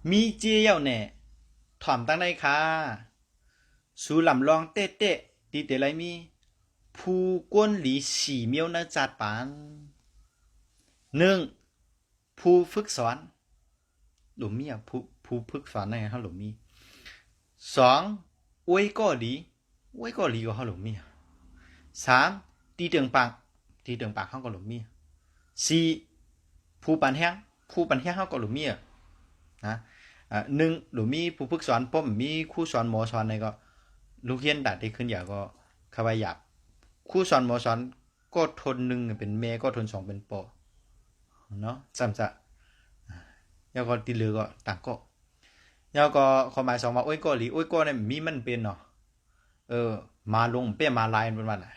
มีเจียวเนี่ยถ่อมตั้งได้ค่ะสูลำลองเต๊ะเต๊ะดีเตไรมีผู้ก้นหลีสี่เมียวนะจัดปานหนึ่งผู้ฝึกสอนหลุมมีอ่ะผู้ฝึกสอนในฮะหลุมมีสองอวยก็หลีอวยก็หลีก็ฮะหลุมมีสามตีเตืองปากตีเตืองปากเขาก็หลุมมีสี่ผู้ปันแห้งผู้ปันแห้งเขาก็หลุมมีนะหนึ่งหรือมีผู้ฝึกสอนป้อมมีครูสอนหมอสอนในก็ลูกเรียนดัดได้ขึ้นอย่างก็ขบายหยาบครูสอนหมอสอนก็ทนหนึ่งเป็นเมก็ทนสองเป็นปอเนาะซ้ำจะแล้วก็ตีเหลือก็ต่างก็แล้วก็ความหมายสองว่าโอ้ยก็หรือโอ้ยก็เนี่ยมีมันเป็นเนาะมาลงเปี้ยมาลายเป็นวันอ่ะ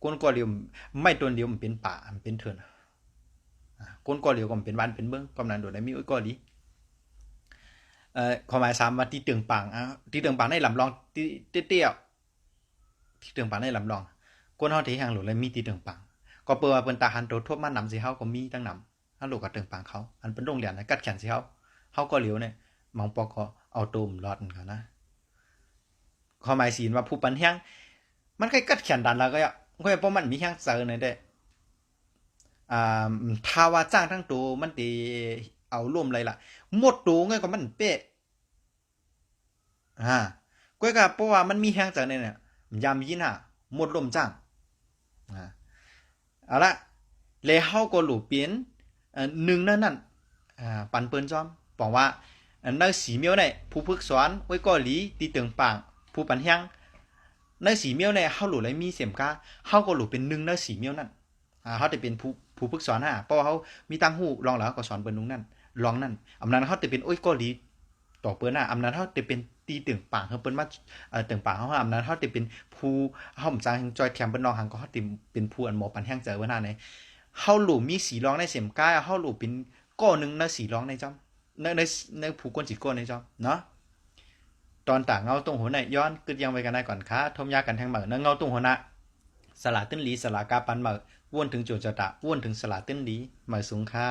ก้นก็เดียวไม่ตัวเดียวมันเป็นป่ามันเป็นเถื่อนก้นก็เดียวก็มันเป็นวันเป็นเมืองกำนันโดดได้มีโอ้ยก็หรือความหมายสามว่าที่เตืองปังที่เตืองปังในลำลองที่เตี้ยวที่เตืองปังในลำลองก้นเฮาที่ห่างหลุดเลยมีที่เตืองปังก็เปิดว่าเปิ้นตาหันโตทั่วมานำสิเฮาก็มีตั้งนำฮัลโหลกับเตืองปังเขาอันเป็นโรงเรียนกัดแขนสิเฮาก็เหลียวเนี่ยมองปอกก็เอาตูมรอดกันนะความหมายศีลว่าผู้ปันแห้งมันใกล้กัดแขนดันแล้วก็เพราะมันมีแห้งเจอในได้ถ้าว่าจ้างทั้งตัวมันตีเอาร่วมอะไรล่ะหมดตัวไงก็มันเป๊ะก้อยก็เพราะว่ามันมีแห้งจากเนี่ยยามยินหมดลมจ้างเอาละแล้วเฮาก็หลูเปลี่ยนหนึ่งนั่นปันเปิ้นจอมบอกว่าในสีเมียวเนี่ยผู้ฝึกสอนไว้ก็หลีตีเตึงปางผู้ปันแห้งในสีเมียวเนี่ยเฮาหลูเลยมีเสียมกาเฮาก็หลูเป็นหนึ่งในสีเมียวนั่นเขาจะเป็นผู้ฝึกสอนเพราะว่าเขามีตั้งหูลองแล้วก็สอนเปิ้นนุ่งนั่นลองนั่นอำนั้นเขาจะเป็นโอ้ยก็หลีต่อเปิ้นอำนั้นเขาจะเป็นตีตึงปางเขาเปิ้นมาตึงปางเขาอำนั้นเขาจะเป็นผู้เฮาจางจอยแถมเปิ้นน้องหังก็เขาเป็นผู้อันหมอปันแห้งเจอว่าหน้าในเฮาหลูมีสีรองในเสียมกาเฮาหลูเป็นก้อนึงในสีรองในจอมในผู้ก้นจิตก้นในจอมเนาะตอนต่างเงาตรงหัวในย้อนกึดยังไปกันได้ก่อนค่ะทมยากันแทงเหมือเงาตรงหัวนะสลาตื้นหลีสลากาปันเหมือว่นถึงโจจตะว่นถึงสลาตื้นหลีเหมือสูงค่ะ